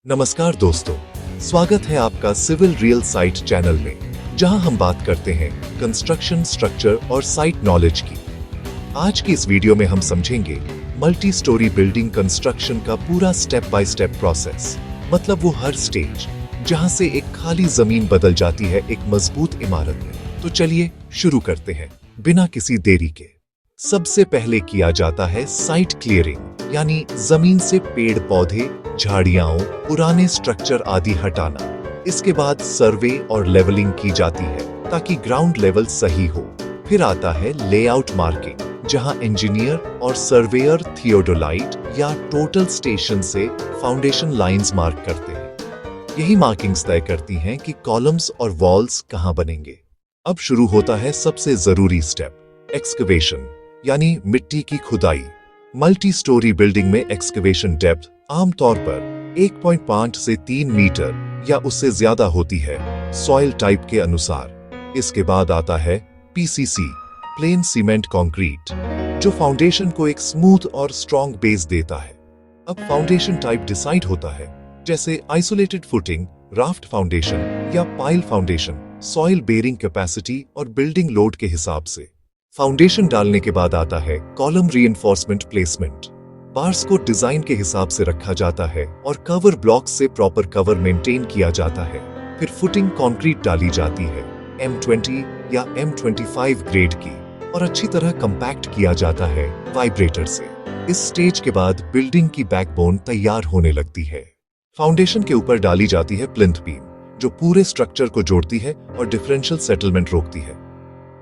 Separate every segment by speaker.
Speaker 1: नमस्कार दोस्तों, स्वागत है आपका सिविल रियल साइट चैनल में, जहां हम बात करते हैं कंस्ट्रक्शन, स्ट्रक्चर और साइट नॉलेज की। आज की इस वीडियो में हम समझेंगे मल्टी स्टोरी बिल्डिंग कंस्ट्रक्शन का पूरा स्टेप बाय स्टेप प्रोसेस, मतलब वो हर स्टेज जहां से एक खाली जमीन बदल जाती है एक मजबूत इमारत में। तो चलिए शुरू करते हैं बिना किसी देरी के। सबसे पहले किया जाता है साइट क्लियरिंग, यानी जमीन से पेड़ पौधे, झाड़ियां, पुराने स्ट्रक्चर आदि हटाना। इसके बाद सर्वे और लेवलिंग की जाती है ताकि ग्राउंड लेवल सही हो। फिर आता है लेआउट मार्किंग, जहां इंजीनियर और सर्वेयर थियोडोलाइट या टोटल स्टेशन से फाउंडेशन लाइंस मार्क करते हैं। यही मार्किंग्स तय करती हैं कि कॉलम्स और वॉल्स कहां बनेंगे। अब शुरू होता है सबसे जरूरी स्टेप, एक्सकवेशन, यानी मिट्टी की खुदाई। मल्टी स्टोरी बिल्डिंग में एक्सकवेशन डेप्थ आमतौर पर 1.5 से 3 मीटर या उससे ज्यादा होती है, सॉइल टाइप के अनुसार। इसके बाद आता है पीसीसी, प्लेन सीमेंट कंक्रीट, जो फाउंडेशन को एक स्मूथ और स्ट्रॉन्ग बेस देता है। अब फाउंडेशन टाइप डिसाइड होता है, जैसे आइसोलेटेड फुटिंग, राफ्ट फाउंडेशन या pile foundation, soil bearing capacity और बिल्डिंग लोड के हिसाब से। फाउंडेशन डालने के बाद आता है कॉलम रीइंफोर्समेंट प्लेसमेंट। बार्स को डिजाइन के हिसाब से रखा जाता है और कवर ब्लॉक से प्रॉपर कवर मेंटेन किया जाता है। फिर फुटिंग कंक्रीट डाली जाती है, M20 या M25 ग्रेड की, और अच्छी तरह कंपैक्ट किया जाता है वाइब्रेटर से। इस स्टेज के बाद बिल्डिंग की बैकबोन तैयार होने लगती है। फाउंडेशन के ऊपर डाली जाती है प्लिंथ बीम, जो पूरे स्ट्रक्चर को जोड़ती है और डिफरेंशियल सेटलमेंट रोकती है।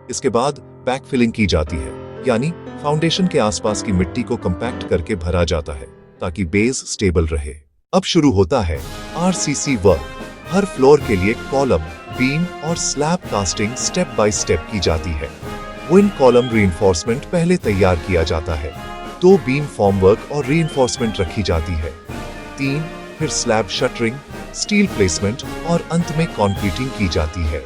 Speaker 1: इसके बाद बैकफिलिंग की जाती है, यानी फाउंडेशन के आसपास की मिट्टी को कंपैक्ट करके भरा जाता है ताकि बेस स्टेबल रहे। अब शुरू होता है आरसीसी वर्क। हर फ्लोर के लिए कॉलम, बीम और slab casting step by step की जाती है। विंड कॉलम रीइंफोर्समेंट पहले तैयार किया जाता है, 2 बीम फॉर्मवर्क और रीइंफोर्समेंट रखी जाती है, 3 फिर स्लैब शटरिंग, स्टील प्लेसमेंट और अंत में कंक्रीटिंग की जाती है।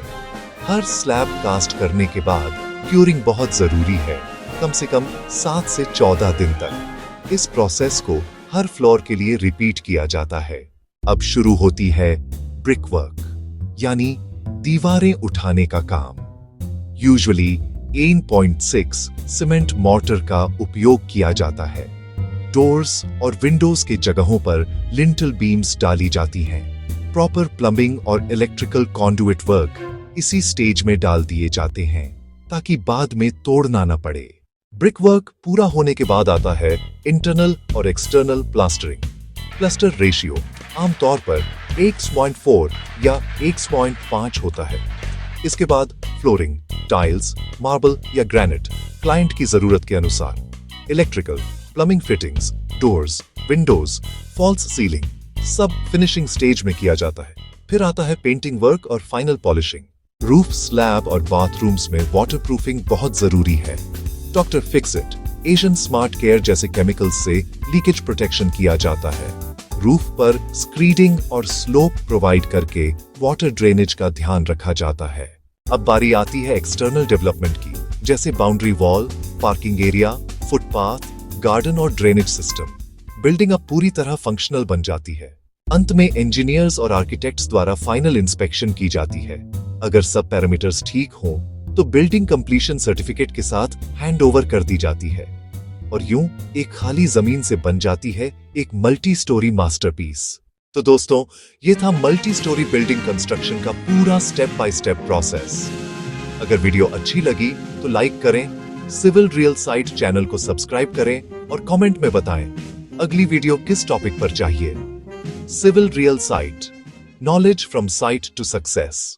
Speaker 1: हर स्लैब कास्ट करने के बाद क्यूरिंग बहुत जरूरी है, कम से कम 7 से 14 दिन तक। इस प्रोसेस को हर फ्लोर के लिए रिपीट किया जाता है। अब शुरू होती है ब्रिक वर्क, यानी दीवारें उठाने का काम। यूजुअली 8.6 सीमेंट मॉर्टर का उपयोग किया जाता है। डोर्स और विंडोज के जगहों पर लिंटल बीम्स डाली जाती हैं। प्रॉपर प्लम्बिंग और इलेक्ट्रिकल कॉन्डुइट वर्क इसी स्टेज में डाल दिए जाते हैं ताकि बाद में तोड़ना न पड़े। ब्रिक वर्क पूरा होने के बाद आता है इंटरनल और एक्सटर्नल प्लास्टरिंग। प्लास्टर रेशियो आमतौर पर 1:4 या 1:5 होता है। इसके बाद फ्लोरिंग, टाइल्स, मार्बल या ग्रेनाइट, क्लाइंट की जरूरत के अनुसार। Electrical, plumbing fittings, doors, windows, false ceiling, सब फिनिशिंग स्टेज में किया जाता है। फिर आता है पेंटिंग वर्क और फाइनल पॉलिशिंग। रूफ, स्लैब और बाथरूम्स में वाटरप्रूफिंग बहुत जरूरी है। Doctor Fixit, Asian Smart Care जैसे केमिकल्स से लीकेज प्रोटेक्शन किया जाता है। रूफ पर स्क्रीडिंग और स्लोप प्रोवाइड करके वाटर ड्रेनेज का ध्यान रखा जाता है। अब बारी आती है एक्सटर्नल डेवलपमेंट की, जैसे boundary wall, parking area, footpath, garden और ड्रेनेज सिस्टम। बिल्डिंग अब पूरी तरह फंक्शनल बन जाती है। अंत में इंजीनियर्स और आर्किटेक्ट्स द्वारा फाइनल इंस्पेक्शन की जाती है। अगर सब पैरामीटर्स ठीक हों, तो बिल्डिंग कंप्लीशन सर्टिफिकेट के साथ हैंड ओवर कर दी जाती है और यूं एक खाली जमीन से बन जाती है एक मल्टी स्टोरी मास्टरपीस। तो दोस्तों, ये था मल्टी स्टोरी बिल्डिंग कंस्ट्रक्शन का पूरा स्टेप बाय स्टेप प्रोसेस। अगर वीडियो अच्छी लगी तो लाइक करें, सिविल रियल साइट चैनल को सब्सक्राइब करें और कमेंट में बताएं अगली वीडियो किस टॉपिक पर चाहिए। Civil real site, knowledge from site to success.